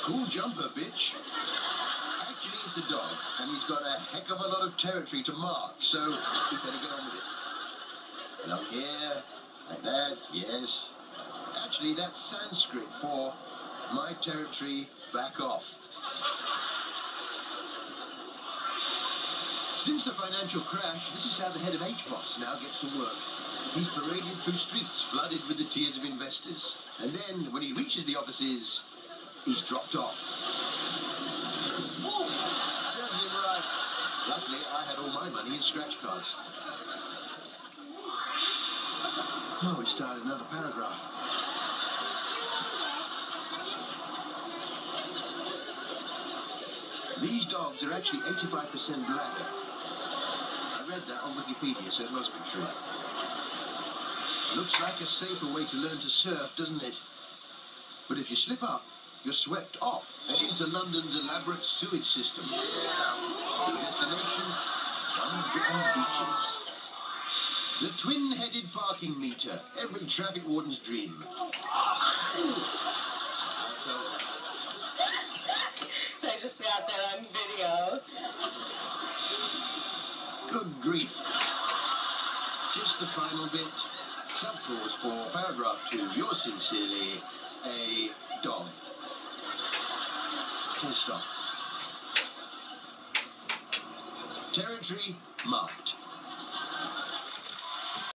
Cool jumper, bitch. Actually, it's a dog, and he's got a heck of a lot of territory to mark, so we better get on with it. Along here, like that, yes. Actually, that's Sanskrit for my territory, back off. Since the financial crash, this is how the head of HBOS now gets to work. He's paraded through streets flooded with the tears of investors. And then, when he reaches the offices, he's dropped off. Ooh, serves him right. Luckily, I had all my money in scratch cards. Oh, we started another paragraph. These dogs are actually 85% bladder. I read that on Wikipedia, so it must be true. Looks like a safer way to learn to surf, doesn't it? But if you slip up, you're swept off and into London's elaborate sewage system. Your destination, one of Britain's beaches. The twin-headed parking meter, every traffic warden's dream. I just got that on video. Good grief. Just the final bit. Subclause for paragraph 2. Yours sincerely, a dog. Full stop. Territory marked.